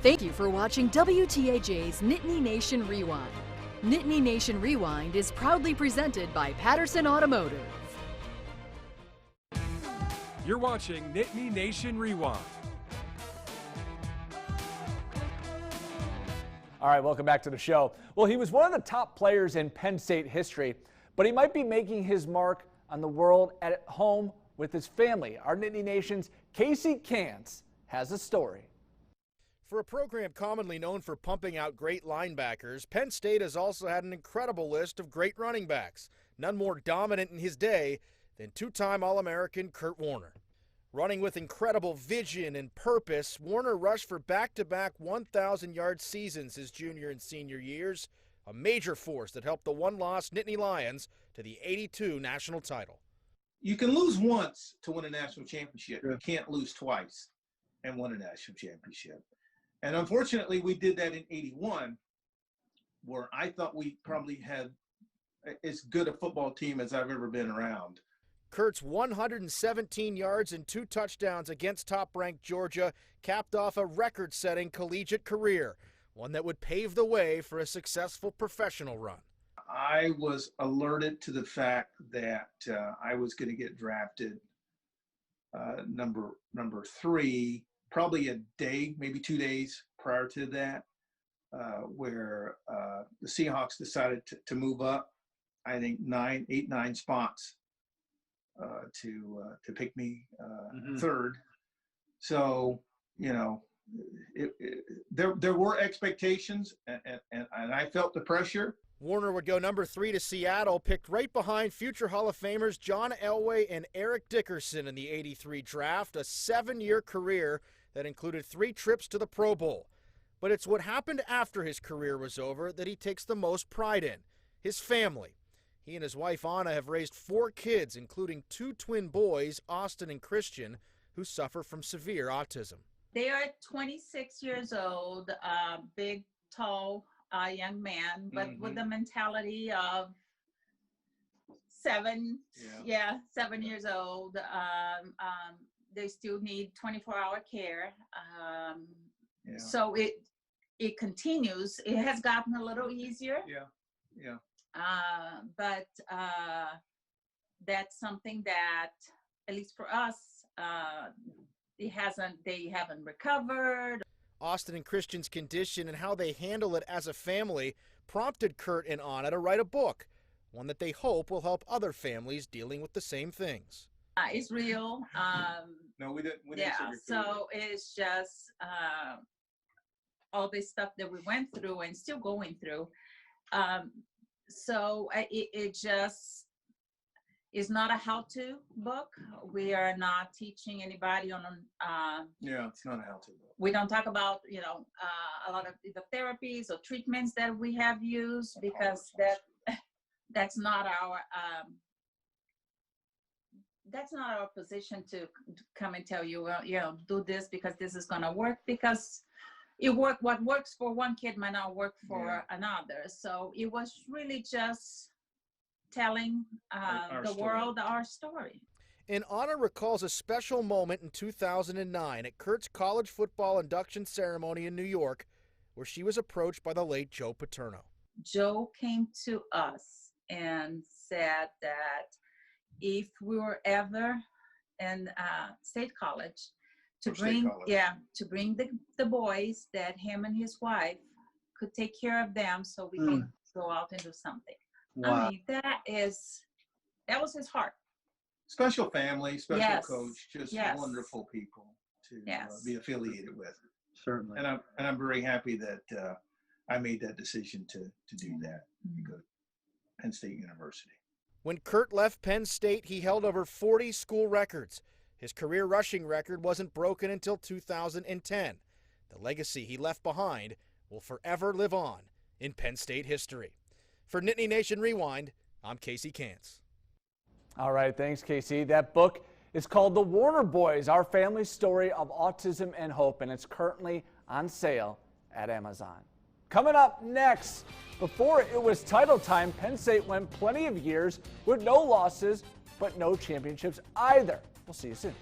Thank you for watching WTAJ's Nittany Nation Rewind. Nittany Nation Rewind is proudly presented by Patterson Automotive. You're watching Nittany Nation Rewind. All right, welcome back to the show. Well, he was one of the top players in Penn State history, but he might be making his mark on the world at home with his family. Our Nittany Nation's Casey Kantz has a story. For a program commonly known for pumping out great linebackers, Penn State has also had an incredible list of great running backs, none more dominant in his day than two-time All-American Kurt Warner. Running with incredible vision and purpose, Warner rushed for back-to-back 1,000-yard seasons his junior and senior years, a major force that helped the one-loss Nittany Lions to the '82 national title. You can lose once to win a national championship. You can't lose twice and win a national championship. And unfortunately, we did that in '81, where I thought we probably had as good a football team as I've ever been around. Kurt's 117 yards and 2 touchdowns against top-ranked Georgia capped off a record-setting collegiate career, one that would pave the way for a successful professional run. I was alerted to the fact that I was going to get drafted number 3, probably a day, maybe 2 days prior to that, where the Seahawks decided to move up, I think 8, 9 spots to pick me third. So, you know, there were expectations, and I felt the pressure. Warner would go number 3 to Seattle, picked right behind future Hall of Famers John Elway and Eric Dickerson in the '83 draft, a 7-year career that included 3 trips to the Pro Bowl. But it's what happened after his career was over that he takes the most pride in, his family. He and his wife Anna have raised 4 kids, including 2 twin boys, Austin and Christian, who suffer from severe autism. They are 26 years old, big, tall, young man, but with the mentality of 7 years old. They still need 24-hour care. So it continues. It has gotten a little easier. But that's something that, at least for us, they haven't recovered. Austin and Christian's condition and how they handle it as a family prompted Kurt and Anna to write a book, one that they hope will help other families dealing with the same things. It's real. No, we didn't. So it's just all this stuff that we went through and still going through. So it just is not a how-to book. We are not teaching anybody on. It's not a how-to book. We don't talk about a lot of the therapies or treatments that we have used, because that's not our position to come and tell you, well, do this because this is going to work, because what works for one kid might not work for another. So it was really just telling the world our story. And Anna recalls a special moment in 2009 at Kurt's college football induction ceremony in New York, where she was approached by the late Joe Paterno. Joe came to us and said that if we were ever in State College, to bring the boys, that him and his wife could take care of them so we can go out and do something. Wow. I mean, that was his heart. Special family, special coach, just wonderful people to be affiliated with. Certainly. And I'm very happy that I made that decision to do that, to go to Penn State University. When Kurt left Penn State, he held over 40 school records. His career rushing record wasn't broken until 2010. The legacy he left behind will forever live on in Penn State history. For Nittany Nation Rewind, I'm Casey Kantz. All right, thanks, Casey. That book is called The Warner Boys, Our Family's Story of Autism and Hope, and it's currently on sale at Amazon. Coming up next, before it was title time, Penn State went plenty of years with no losses, but no championships either. We'll see you soon.